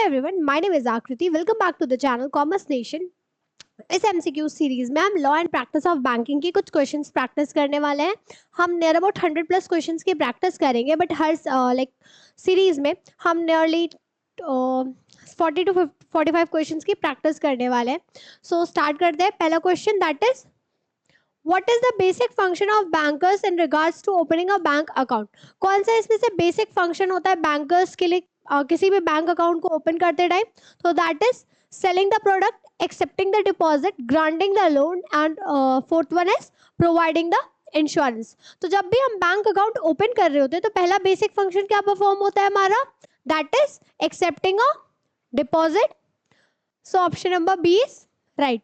everyone, my name is Akriti. Welcome back to the channel Commerce Nation. इस MCQ series में हम law and practice of banking की कुछ questions practice करने वाले हैं. हम नियर अबाउट 100+ क्वेश्चंस की प्रैक्टिस करेंगे, बट हर सीरीज में हम नियरली 40 to 45 क्वेश्चंस की प्रैक्टिस करने वाले हैं. सो स्टार्ट करते हैं. पहला question, that is what is the basic function of bankers in regards to opening a bank account. कौन सा इसमें से बेसिक फंक्शन होता है बैंकर्स के लिए किसी भी बैंक अकाउंट को ओपन करते टाइम? तो that is selling the product, accepting the deposit, granting the loan, and fourth one is providing the insurance. तो जब भी हम बैंक अकाउंट ओपन कर रहे होते हैं तो पहला बेसिक फंक्शन क्या परफॉर्म होता है हमारा? That is accepting a deposit. So option number B is right.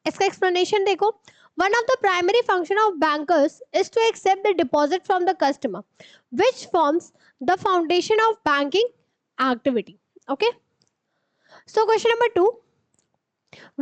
इसका एक्सप्लेनेशन देखो. One of the primary function of bankers is to accept the deposit from the customer, which forms the foundation of banking activity. Okay. So question number 2,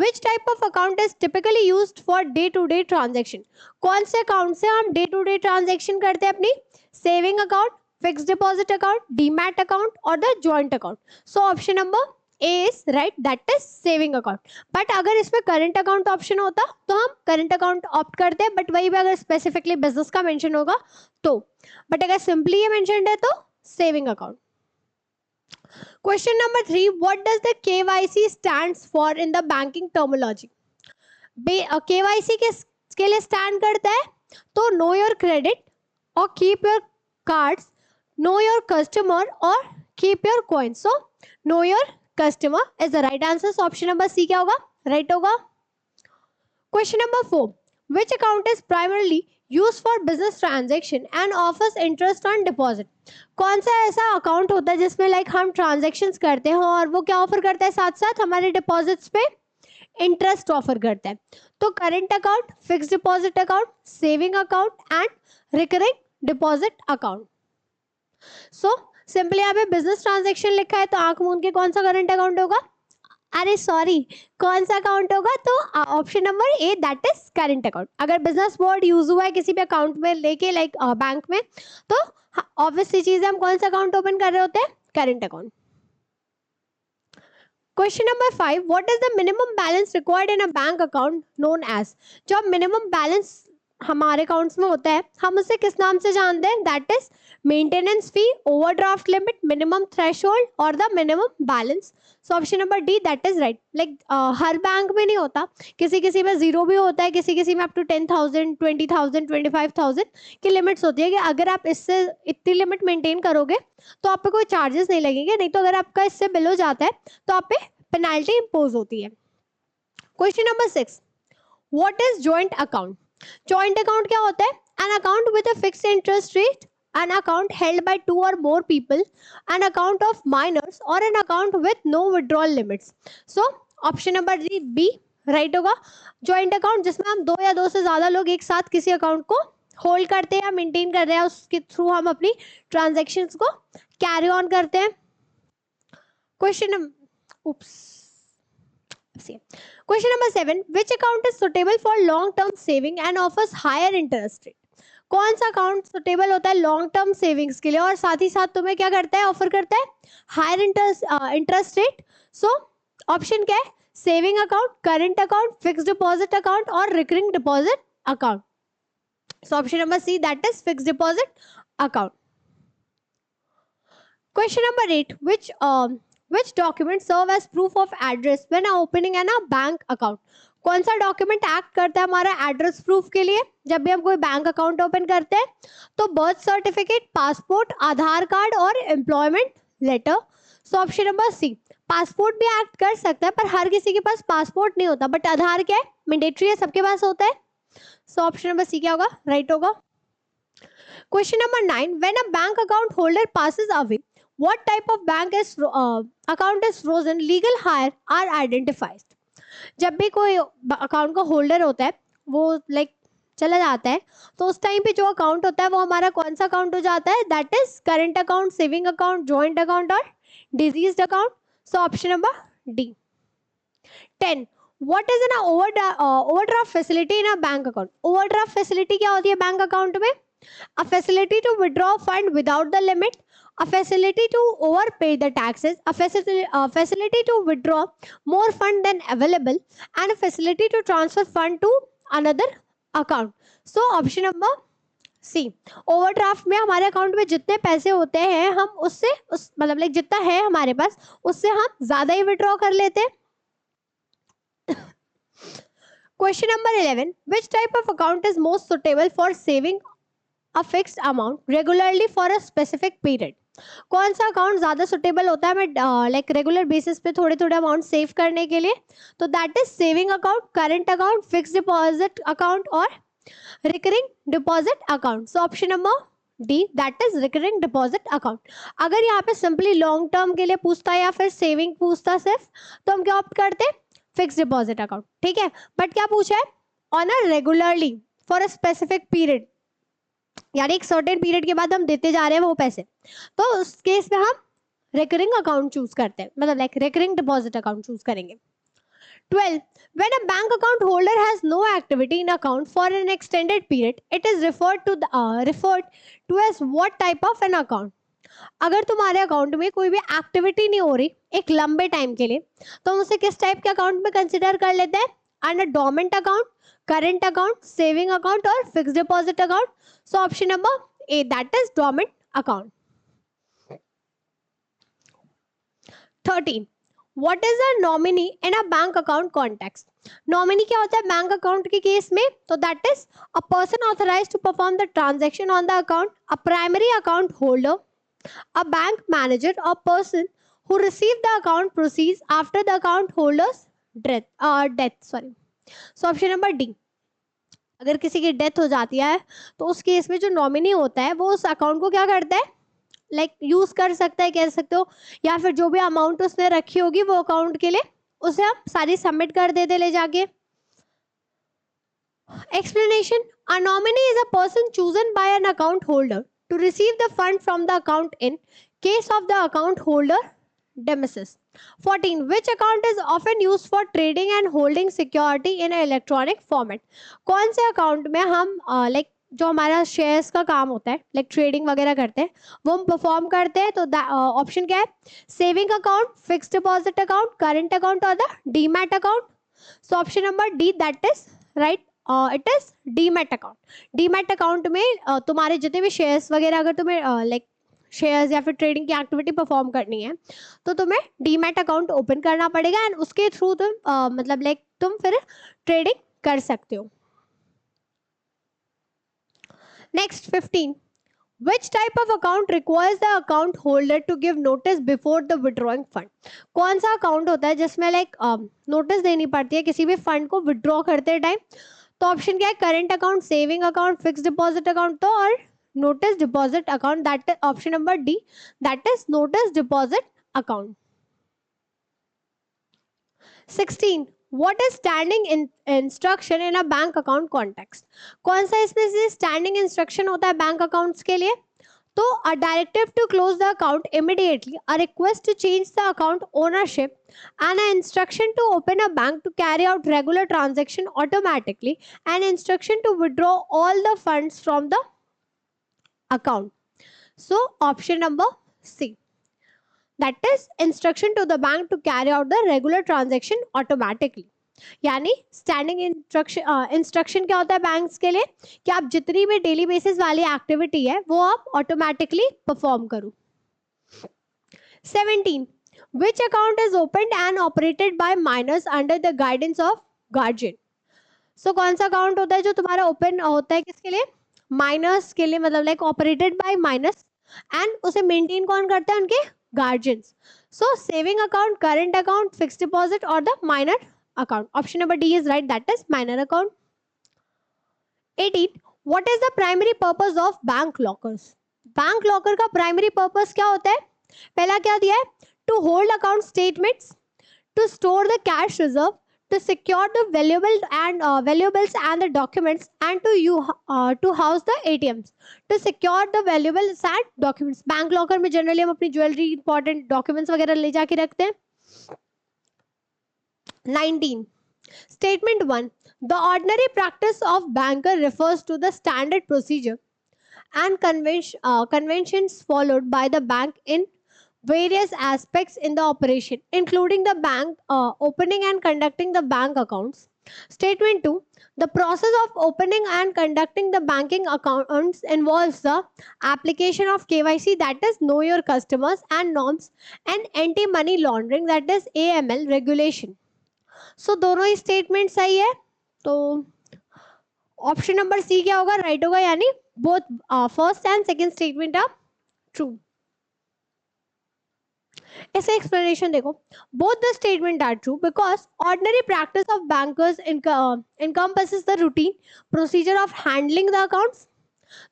which type of account is typically used for day-to-day transaction? कौन से account से हम day-to-day transaction करते हैं अपनी? Saving account, fix deposit account, demat account और the joint account. So option number A is right, that is saving account. But अगर इसमें करंट अकाउंट ऑप्शन होता तो हम करंट अकाउंट ऑप्ट करते हैं, बट वही भी अगर स्पेसिफिकली बिजनेस का मेंशन होगा तो. बट अगर सिंपली ये मेंशन्ड है तो saving account. Question number 3, what does the KYC stands for in the banking terminology? KYC के लिए stand करता है तो know your credit or keep your cards, know your customer or keep your coins. So know your customer is the right answer. So option number C क्या होगा? Right होगा. Question number 4, which account is primarily used for business transaction and offers interest on deposit? कौन सा ऐसा account होता है जिसमें हम ट्रांजेक्शन्स करते हैं और वो क्या ऑफर करता है, साथ साथ हमारे डिपॉजिट्स पे इंटरेस्ट ऑफर करता है? तो current account, fix deposit account, saving account and recurring deposit account. So simply यहाँ पे बिजनेस ट्रांजेक्शन लिखा है तो आंख मूंद के कौन सा करंट अकाउंट होगा? अरे सॉरी, कौन सा अकाउंट होगा? तो option number A, that is current account. अगर बिजनेस वर्ड यूज हुआ है किसी भी अकाउंट में लेके बैंक में तो ऑब्वियसली चीज है, हम कौन सा अकाउंट ओपन कर रहे होते हैं? Current account. Question number 5, what is the minimum balance required in a bank account known as? जो मिनिमम बैलेंस हमारे अकाउंट्स में होता है हम उसे किस नाम से जानते हैं? That is maintenance fee, overdraft limit, minimum threshold और the minimum balance. So option number D, that is right. हर बैंक में नहीं होता, किसी किसी में जीरो भी होता है, किसी किसी में अप टू 10,000, 20,000, 25,000 की लिमिट्स होती है कि अगर आप इससे इतनी लिमिट मेंटेन करोगे तो आप पे कोई चार्जेस नहीं लगेंगे, नहीं तो अगर आपका इससे बिलो जाता है तो आप पे पेनाल्टी इम्पोज होती है. Question number 6, what is joint account? Joint account क्या होता है? An account with a fixed interest rate, an account held by 2 or more people, an account of minors or an account with no withdrawal limits. So option number B right होगा. Joint account जिसमें हम 2 या 2 से ज्यादा लोग एक साथ किसी अकाउंट को होल्ड करते हैं या मेंटेन कर रहे हैं, उसके थ्रू हम अपनी ट्रांजैक्शंस को कैरी ऑन करते हैं. Question number 7, which account is suitable for long term saving and offers higher interest rate? कौन सा अकाउंट सुटेबल होता है लॉन्ग टर्म सेविंग्स के लिए और साथ ही साथ तुम्हें क्या करता है, ऑफर करता है higher interest rate? So option क्या है? Saving account, current account, fixed deposit account और recurring deposit account. So option number C, that is fixed deposit account. Question number 8, which document serve as proof of address when opening a bank account? कौन सा document act करता है हमारा address proof के लिए जब भी हम कोई बैंक अकाउंट ओपन करते हैं? तो birth certificate, passport, Aadhaar card और employment letter. So option number C, passport भी एक्ट कर सकता है पर हर किसी के पास पासपोर्ट नहीं होता, बट आधार क्या है, मैंडेटरी है, सबके पास होता है. सो ऑप्शन नंबर सी क्या होगा? राइट होगा. Question number 9, when a bank account holder passes away, what type of bank is account is frozen, legal hire are identified? जब भी कोई अकाउंट का होल्डर होता है वो चला जाता है तो उस टाइम पे जो अकाउंट होता है वो हमारा कौन सा अकाउंट हो जाता है? That is current account, saving account, joint account और deceased account. So option number D. 10, what is an overdraft facility in a bank account? Overdraft facility क्या होती है बैंक अकाउंट में? A facility to withdraw fund without the limit, a facility to overpay the taxes, a facility to withdraw more fund than available, and a facility to transfer fund to another account. So option number C, overdraft में हमारे account में जितने पैसे होते हैं हम उससे उस मतलब लाइक जितना है हमारे पास उससे हम ज्यादा ही विड्रॉ कर लेते हैं. Question number 11, which type of account is most suitable for saving a fixed amount regularly for a specific period. कौन सा अकाउंट ज्यादा सुटेबल होता है हमें लाइक रेगुलर बेसिस पे थोड़े थोड़े अमाउंट सेव करने के लिए. तो that is saving account, current account, fixed deposit account और recurring deposit account. So option number D, that is recurring deposit account. अगर यहाँ पे सिंपली लॉन्ग टर्म के लिए पूछता या फिर सेविंग पूछता सिर्फ, तो हम क्या ऑप्ट करते, फिक्स डिपॉजिट अकाउंट. ठीक है, बट क्या पूछा है, on a regularly for a specific period, यानी एक सर्टेन पीरियड के बाद हम देते जा रहे हैं वो पैसे, तो उस केस में हम रिकरिंग अकाउंट चूज करते हैं, मतलब like recurring deposit account choose करेंगे. 12, when a bank account holder has no activity in account for an extended period, it is referred to as what type of an account. अगर तुम्हारे account में कोई भी activity नहीं हो रही एक लंबे टाइम के लिए, तो हम उसे किस टाइप के अकाउंट में कंसिडर कर लेते हैं, under dormant account, current account, saving account और fixed deposit account. So option number A, that is dormant account. 13, what is a nominee in a bank account context. Nominee क्या होता है bank account के case में, तो that is a person authorized to perform the transaction on the account, a primary account holder, a bank manager or person who received the account proceeds after the account holder's death. Sorry. So option number D. अगर किसी की death हो जाती है तो उस case में जो नॉमिनी होता है वो उस अकाउंट को क्या करता है, लाइक यूज कर सकता है, कह सकते हो, या फिर जो भी अमाउंट उसने रखी होगी वो अकाउंट के लिए उसे हम सारी सबमिट कर देते ले जाके. Explanation: a nominee is a person chosen by an account holder to receive the fund from the account in case of the account holder demise. 14, which account is often used for trading and holding security in an electronic format. कौन से account में हम like जो हमारा shares का काम होता है लाइक ट्रेडिंग वगैरह करते हैं वो हम परफॉर्म करते हैं. तो ऑप्शन क्या है, saving account, fixed deposit account, current account और the demat account. So option number D, that is right, it is demat account. Demat account में तुम्हारे जितने भी शेयर्स वगैरह अगर तुम्हें लाइक शेयर्स या फिर ट्रेडिंग की एक्टिविटी परफॉर्म करनी है तो तुम्हें डीमैट अकाउंट ओपन करना पड़ेगा एंड उसके थ्रू तुम मतलब लाइक तुम फिर ट्रेडिंग कर सकते हो. Next 15, which type of account requires the account holder to give notice before the withdrawing fund. कौन सा अकाउंट होता है जिसमें लाइक नोटिस देनी पड़ती है किसी भी फंड को विड्रॉ करते टाइम. तो ऑप्शन क्या है, current account, saving account, fixed deposit account तो और notice deposit account. That option number D, that is notice deposit account. 16, what is standing instruction in a bank account context. कौन सा इसमें से स्टैंडिंग इंस्ट्रक्शन होता है बैंक अकाउंट्स के लिए, तो a directive to close the account immediately, a request to change the account ownership, and an instruction to open a bank to carry out regular transaction automatically, an instruction to withdraw all the funds from the account. So option number C, that is instruction to the bank to carry out the regular transaction automatically. यानी standing instruction क्या होता है banks के लिए कि आप जितनी भी डेली बेसिस वाली एक्टिविटी है वो आप ऑटोमेटिकली परफॉर्म करो. 17, which account is opened and operated by minors under the guidance of guardian. So कौन सा अकाउंट होता है जो तुम्हारा ओपन होता है किसके लिए, माइनर्स के लिए, मतलब like operated by minors and उसे मेंटेन कौन करता है, उनके guardians. So saving account, current account, fixed deposit और the minor account. Option number D is right, that is minor account. 18, what is the primary purpose of bank lockers. Bank locker का primary purpose क्या होता है, पहला क्या दिया है, to hold account statements, to store the cash reserve, to secure the valuables and the documents, and to house the ATMs, to secure the valuables and documents. Bank locker में generally हम अपनी ज्वेलरी, इंपॉर्टेंट डॉक्यूमेंट्स वगैरह ले जाके रखते हैं. 19, statement 1, the ordinary practice of banker refers to the standard procedure and conventions followed by the bank in various aspects in the operation, including the bank opening and conducting the bank accounts. Statement 2. The process of opening and conducting the banking accounts involves the application of KYC, that is Know Your Customers, and norms, and anti-money laundering, that is AML regulation. So दोनों ही statement सही है, तो option number सी क्या होगा, right होगा, यानी both first and second statement are true. ऐसे explanation देखो, both the statement are true because ordinary practice of bankers encompasses the routine procedure of handling the accounts.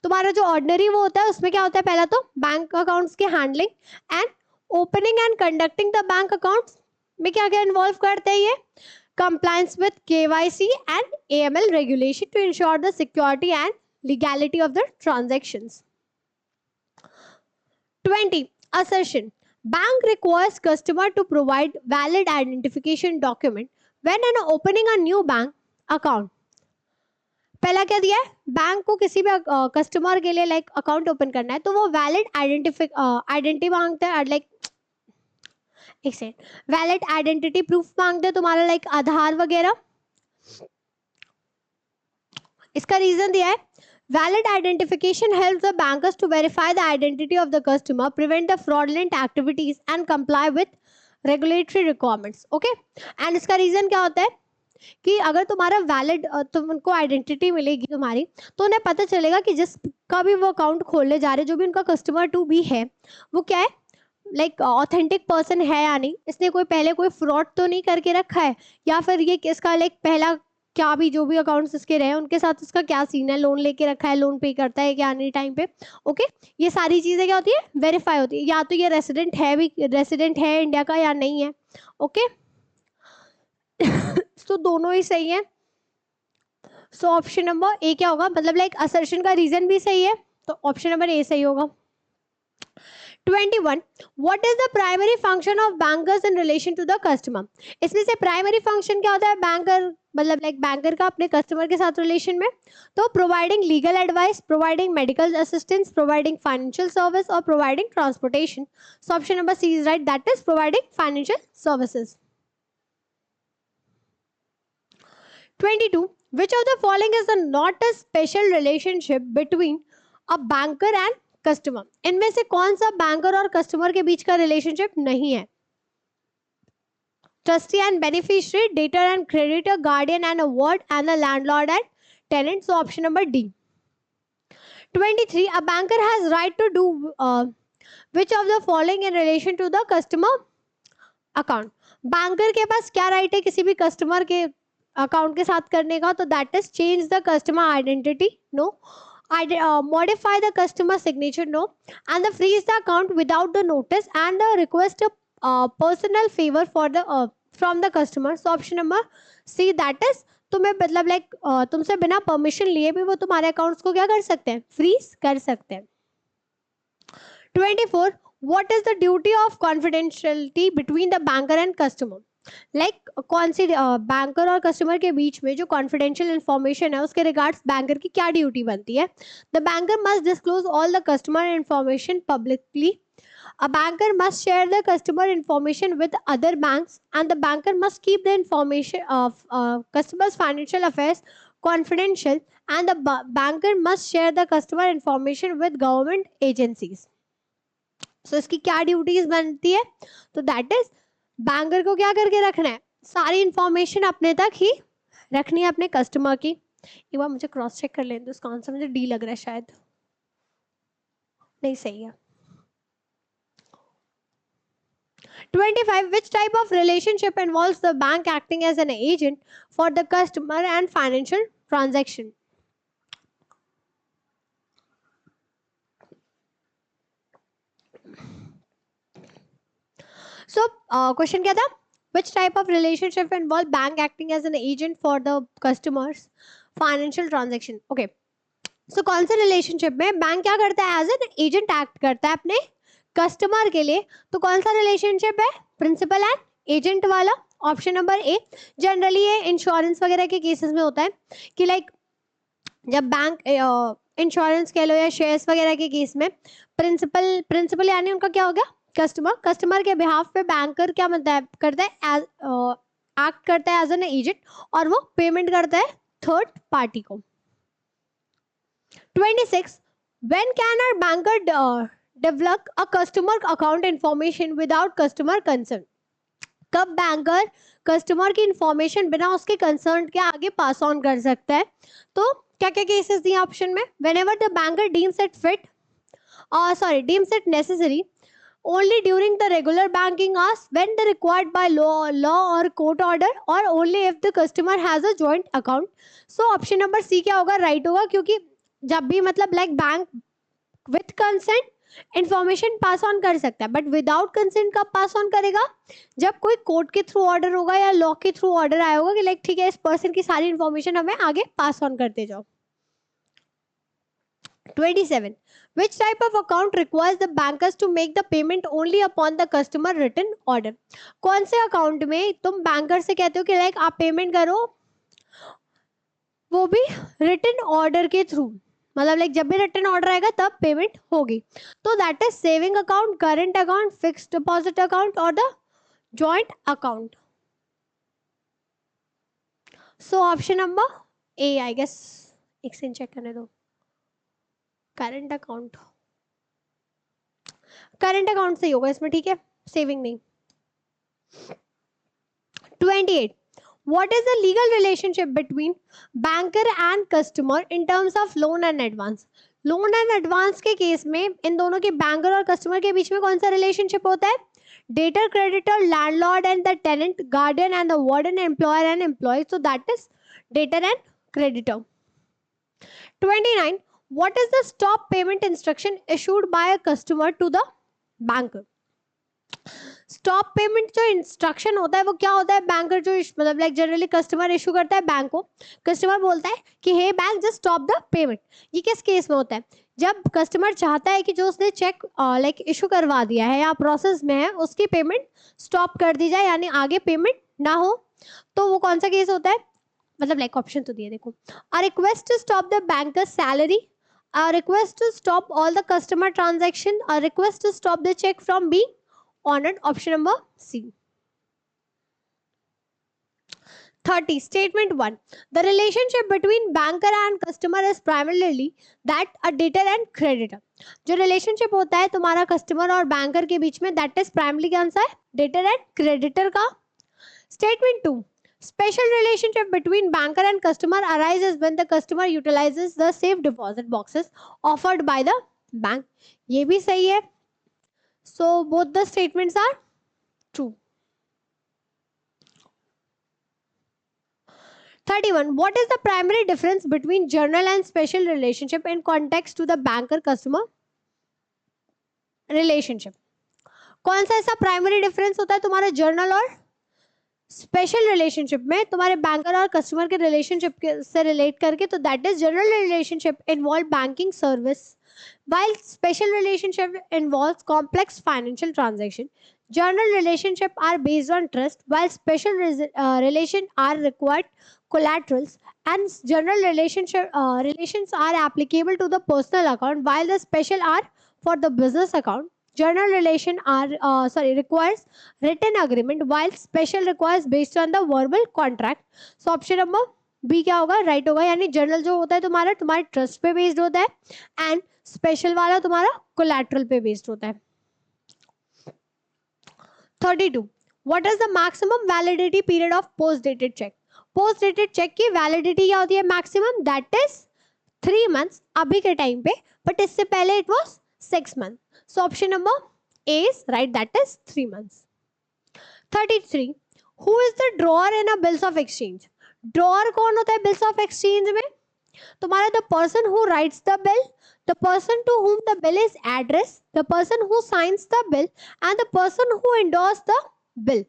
तुम्हारा जो ऑर्डिनरी वो होता है उसमें क्या होता है, पहला तो बैंक अकाउंट्स के handling and opening and conducting the bank accounts में क्या क्या इन्वॉल्व करते हैं ये, compliance with KYC and AML regulation to ensure the security and legality of the transactions. 20. Assertion. Bank requires customer to provide valid identification document when opening a new bank account. पहला क्या दिया है, bank को किसी भी customer के लिए like account open करना है तो वो वैलिड आइडेंटिटी मांगते हैं, लाइक एक सेकंड, वैलिड आइडेंटिटी प्रूफ मांगते हैं तुम्हारा लाइक आधार वगैरह. इसका रीजन दिया है, valid identification helps the bankers to verify the identity of the customer, prevent the fraudulent activities and comply with regulatory requirements. Okay, and इसका रीजन क्या होता है कि अगर तुम्हारा वैलिड तुमको आइडेंटिटी मिलेगी तुम्हारी, तो उन्हें पता चलेगा कि जिसका भी वो अकाउंट खोलने जा रहे, जो भी उनका कस्टमर टू भी है, वो क्या है, लाइक ऑथेंटिक पर्सन है या नहीं, इसने कोई पहले कोई फ्रॉड तो नहीं करके रखा है, या फिर ये किसका लाइक पहला क्या भी जो भी अकाउंट्स इसके रहे उनके साथ उसका क्या सीन है, लोन लेके रखा है, लोन पे करता है क्या नहीं टाइम पे. ओके, ये सारी चीजें क्या होती है, वेरीफाई होती है, या तो ये रेसिडेंट है इंडिया का या नहीं है. ओके तो दोनों ही सही है. सो ऑप्शन नंबर ए क्या होगा, मतलब लाइक असर्शन का रीजन भी सही है, तो ऑप्शन नंबर ए सही होगा. 21. What is the primary function of bankers in relation to the customer? इसमें से प्राइमरी फंक्शन क्या होता है बैंकर, मतलब लाइक बैंकर का अपने कस्टमर के साथ रिलेशन में, तो providing legal advice, providing medical assistance, providing financial service और providing transportation. So option number C is right, that is providing financial services. 22. Which of the following is not a special relationship between a banker and customer? इनमें से कौन सा banker और customer के बीच का relationship नहीं है? Trustee and beneficiary, debtor and creditor, guardian and award, and the landlord and tenant. So option number D. 23. A banker has right to do which of the following in relation to the customer account? Banker के पास क्या right है किसी भी customer के account के साथ करने का? तो that is change the customer identity, no. Modify the customer signature, no. And the freeze the account without the notice, and the request a personal favor for the from the customer. So option number C, that is तुम्हें मतलब like तुमसे बिना permission लिए भी वो तुम्हारे accounts को क्या कर सकते हैं, फ्रीज कर सकते हैं. 24. What is the duty of confidentiality between the banker and customer? Like कौन सी बैंकर और कस्टमर के बीच में जो कॉन्फिडेंशियल इंफॉर्मेशन है उसके रिगार्ड्स बैंकर की क्या ड्यूटी बनती है? The banker must disclose all the customer information publicly. A banker must share the customer information with other banks, and the banker must keep the information of customers financial affairs confidential, and the banker must share the customer information with government agencies. So इसकी क्या duties बनती है? तो that is banker को क्या करके रखना है, सारी इंफॉर्मेशन अपने तक ही रखनी है अपने कस्टमर की. एक बार मुझे क्रॉस चेक कर लें तो इसका आंसर मुझे डी लग रहा है, शायद नहीं सही है. 25. Which type of relationship involves the bank acting as an agent for the customer and financial transaction? So question क्या था, which type of relationship involve bank acting as an agent for the customers financial transaction? Okay, so कौन से relationship में bank क्या करता है, as an agent act करता है अपने कस्टमर के लिए? तो कौन सा रिलेशनशिप है, प्रिंसिपल एंड एजेंट वाला. ऑप्शन नंबर ए. जनरली ये इंश्योरेंस वगैरह के केसेस में होता है कि लाइक जब बैंक इंश्योरेंस कह लो या शेयर्स वगैरह के केस में प्रिंसिपल प्रिंसिपल यानी उनका क्या हो गया कस्टमर, कस्टमर के बिहाफ पे बैंकर क्या मतलब करता है एक्ट करता है एज एन एजेंट और वो पेमेंट करता है थर्ड पार्टी को। 26 when can our banker develop a customer account information without customer consent? कब बैंकर कस्टमर की इंफॉर्मेशन बिना उसके कंसर्न के आगे पास ऑन कर सकता है? तो क्या क्या केसेस दिए ऑप्शन में, whenever the banker deems it fit deems it necessary, only during the regular banking hours, when the required by law or court order, or only if the customer has a joint account. So option number C क्या होगा right होगा, क्योंकि जब भी मतलब like bank with consent information pass on कर सकता है, बट विदाउट कंसेंट कब पास ऑन करेगा, जब कोई कोर्ट के थ्रू ऑर्डर होगा या लॉ के थ्रू ऑर्डर आया होगा कि लाइक ठीक है इस पर्सन की सारी इंफॉर्मेशन हमें आगे पास ऑन करते जाओ। 27 which type of account requires the bankers to make the payment only upon the customer written order? कौन से अकाउंट में तुम बैंकर से कहते हो कि लाइक आप पेमेंट करो, वो भी रिटन ऑर्डर के थ्रू, मतलब लाइक जब भी रिटन ऑर्डर आएगा तब पेमेंट होगी। तो that is saving account, current account, fixed deposit account और the joint account. So option number A I guess, एक सेकंड चेक करने दो। करंट अकाउंट, करंट अकाउंट सही होगा इसमें, ठीक है, सेविंग नहीं। 28 what is the legal relationship between banker and customer in terms of loan and advance? Loan and advance के केस में इन दोनों के बैंकर और कस्टमर के बीच में कौन सा रिलेशनशिप होता है? Debtor, creditor, landlord and the tenant, guardian and the warden, employer and employee, so that is debtor and creditor. 29 what is the stop payment instruction issued by a customer to the banker? Stop payment जो instruction होता है वो क्या होता है? Banker जो मतलब like generally customer issue करता है बैंक को, कस्टमर बोलता है कि hey bank just stop the payment. ये किस केस में होता है? जब कस्टमर चाहता है कि जो उसने चेक लाइक इशू करवा दिया है या प्रोसेस में है उसकी पेमेंट स्टॉप कर दी जाए, यानी आगे पेमेंट ना हो, तो वो कौन सा केस होता है? मतलब लाइक ऑप्शन तो दिए देखो, a request to stop the bankers salary, a request to stop all the customer transaction, a request to stop the check from being honored, option number C. 30 statement 1 the relationship between banker and customer is primarily that a debtor and creditor। जो relationship होता है तुम्हारा customer और banker के बीच में, that is primary कौन सा है? डेटर एंड क्रेडिटर का। Statement 2 special relationship between banker and customer arises when the customer utilizes the safe deposit boxes offered by the bank। ये भी सही है, so both the statements are true। 31 what is the primary difference between general and special relationship in context to the banker customer relationship? कौन सा ऐसा primary difference होता है तुम्हारा जर्नल और स्पेशल रिलेशनशिप में तुम्हारे बैंकर और कस्टमर के रिलेशनशिप से रिलेट करके? तो that is general relationship involve banking service, while special relationship involves complex financial transaction. General relationship are based on trust, while special relation are required collaterals, and general relations are applicable to the personal account, while the special are for the business account. General relation are requires written agreement, while special requires based on the verbal contract. So option number B क्या होगा? Right होगा, यानी general जो होता है तुम्हारा तुम्हारे trust पे बेस्ड होता है एंड स्पेशल वाला तुम्हारा कोलैटरल पे बेस्ड होता है। 32 what is the maximum validity period of post dated cheque? Post dated cheque की वैलिडिटी क्या होती है? मैक्सिमम, दैट इज 3 months अभी के टाइम पे, बट इससे पहले it was 6 months। So option number A is right, that is 3 months। 33 who is the drawer in a bills of exchange? Drawer कौन होता है बिल्स ऑफ एक्सचेंज में? तुम्हारा the person who writes the bill, the person to whom the bill is address, the person who signs the bill and the person who endorse the bill.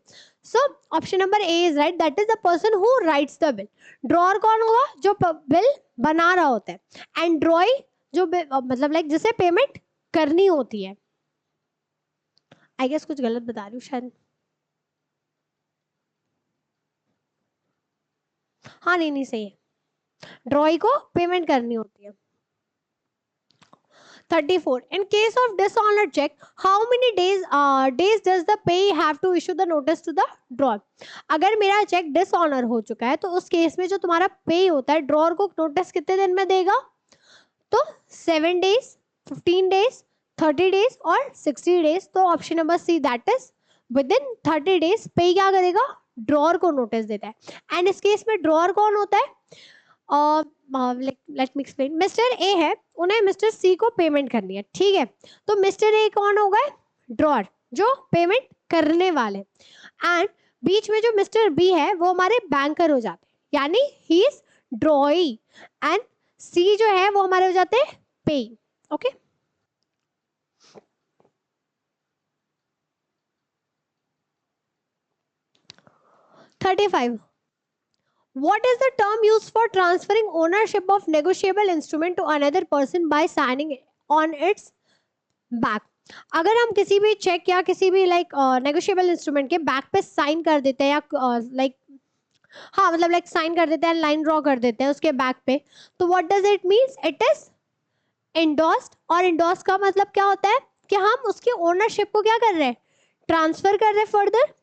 So option number A is right, that is the person who writes the bill. Drawer कौन हुआ? जो bill बना रहा होता है, and ड्रॉई जो मतलब like जिसे पेमेंट करनी होती है। आई गेस कुछ गलत बता रही हूँ शायद, हाँ नहीं सही है, ड्रॉई को पेमेंट करनी होती है। 34. In case of dishonored check, how many days does the payee have to issue the notice to the drawer? अगर मेरा चेक डिसऑनर हो चुका है तो उस केस में जो तुम्हारा पे होता है ड्रॉर को नोटिस कितने दिन में देगा? तो 7 days, 15 days, 30 days और 60 days. तो option number C that is with in 30 days पे क्या करेगा? ड्रॉर को नोटिस देता है. एंड इस केस में ड्रॉर कौन होता है? Let me explain. Mister A है, उन्हें मिस्टर सी को पेमेंट करनी है, ठीक है. तो मिस्टर ए कौन होगा? ड्रॉर, जो पेमेंट करने वाले. एंड बीच में जो मिस्टर बी है वो हमारे बैंकर हो जाते हैं, यानी ही इज ड्रॉई. एंड सी जो है वो हमारे हो जाते हैं पे. Okay. $35. What is the term used for transferring ownership of negotiable instrument to another person by signing on its back? अगर हम किसी भी चेक या किसी भी नेगोशिएबल इंस्ट्रूमेंट के बैक पे साइन कर देते हैं या हाँ मतलब साइन कर देते हैं, लाइन ड्रॉ कर देते हैं उसके बैक पे, तो what does it means? It is endorsed. और एंडोस्ड का मतलब क्या होता है कि हम उसकी ओनरशिप को क्या कर रहे हैं? ट्रांसफर कर रहे हैं फर्दर.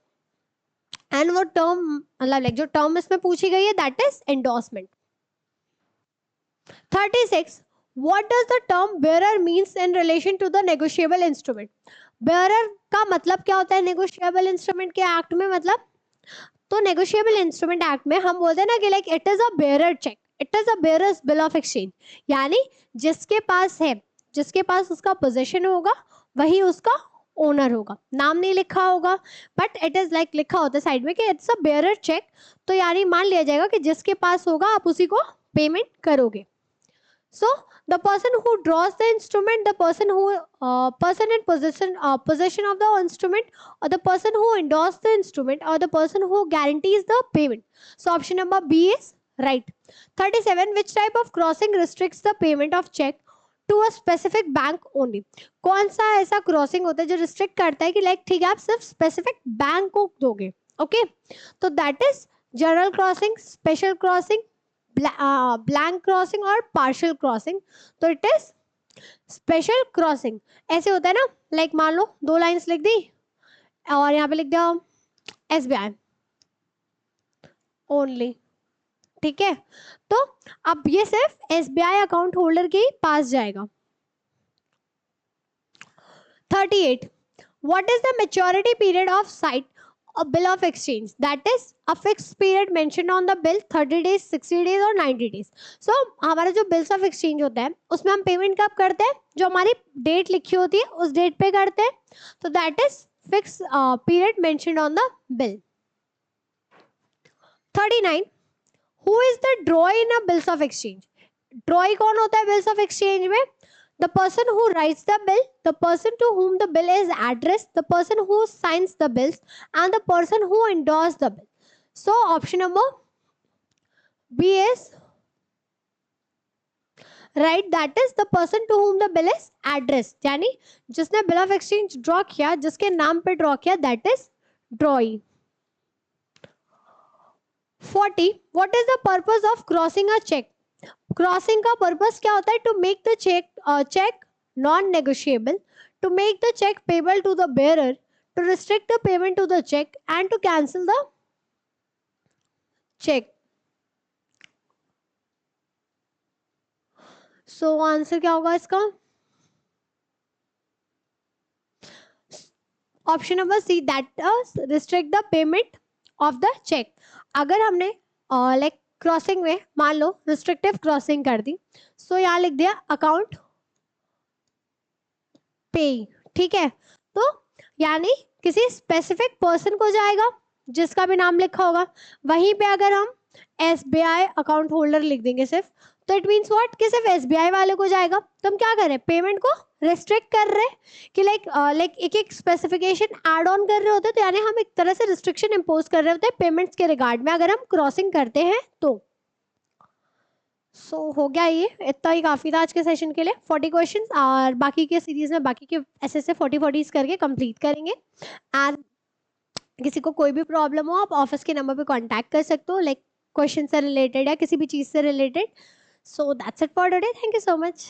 एंड वो टर्म मतलब जो टर्म इसमें पूछी गई है that is endorsement. 36. What does the term bearer means in relation to the negotiable instrument? Bearer का मतलब क्या होता है नेगोशिएबल इंस्ट्रूमेंट के एक्ट में? मतलब तो नेगोशिएबल इंस्ट्रूमेंट एक्ट में हम बोलते हैं ना कि it is a bearer cheque, it is a bearers bill of exchange. यानी जिसके पास है, जिसके पास उसका पोजीशन होगा वही उसका ओनर होगा. नाम नहीं लिखा होगा बट इट इज लिखा होता है साइड में कि इट्स अ बेयरर चेक. तो यानी मान लिया जाएगा कि जिसके पास होगा आप उसी को पेमेंट करोगे. So the person who draws the instrument, the person who person in possession of the instrument, or the person who endorsed the instrument, or the person who guarantees the payment. So option number B is right. 37. Which type of crossing restricts the payment of check to a specific bank only? कौन सा ऐसा crossing होता है जो restrict करता है कि ठीक है आप सिर्फ स्पेसिफिक बैंक को दोगे? ओके. तो that is general crossing, special crossing, blank crossing और पार्शियल क्रॉसिंग. तो इट इज स्पेशल क्रॉसिंग. ऐसे होता है ना, मान लो 2 लाइन्स लिख दी और यहाँ पे लिख दिया SBI ओनली, ठीक है. तो अब ये सिर्फ SBI अकाउंट होल्डर के पास जाएगा. 38. What is the maturity period of cite a bill of exchange? That is a fixed period mentioned on the bill, 30 days, 60 days और 90 days. So हमारा जो bills of exchange होता है उसमें हम पेमेंट कब करते हैं? जो हमारी डेट लिखी होती है उस डेट पे करते हैं. तो that is fix period mentioned on the bill. 39. Who is the drawee in a bills of exchange? Drawee कौन होता है bills of exchange में? The person who writes the bill, the person to whom the bill is addressed, the person who signs the bills, and the person who endorses the bill. So option number B is right. That is the person to whom the bill is addressed. यानी जिसने bill of exchange draw किया, जिसके नाम पे draw किया, that is drawee. 40. What is the purpose of crossing a check? Crossing का purpose क्या होता है? To make the cheque non negotiable, to make the cheque payable to the bearer, to restrict the payment to the cheque and to cancel the cheque. So answer क्या होगा इसका? Option number C, that restrict the payment of the cheque. अगर हमने crossing में मान लो restrictive crossing कर दी, सो यहाँ लिख दिया अकाउंट पे, ठीक है. तो यानी किसी स्पेसिफिक पर्सन को जाएगा जिसका भी नाम लिखा होगा. वहीं पे अगर हम SBI अकाउंट होल्डर लिख देंगे सिर्फ, तो इट मीन्स व्हाट कि सिर्फ SBI वाले को जाएगा. तो हम क्या कर रहे हैं? पेमेंट को रिस्ट्रिक्ट कर रहे हैं कि एक एक स्पेसिफिकेशन ऐड ऑन कर रहे होते हैं. तो यानी हम एक तरह से रिस्ट्रिक्शन इम्पोज कर रहे होते हैं पेमेंट्स के रिगार्ड में अगर हम क्रॉसिंग करते हैं तो. सो हो गया, ये इतना ही काफ़ी था आज के सेशन के लिए. 40 क्वेश्चंस और बाकी के सीरीज में बाकी के ऐसे 40 करके कंप्लीट करेंगे. एंड किसी को कोई भी प्रॉब्लम हो आप ऑफिस के नंबर पे कांटेक्ट कर सकते हो, क्वेश्चन से रिलेटेड या किसी भी चीज़ से related. So that's it for today. Thank you so much.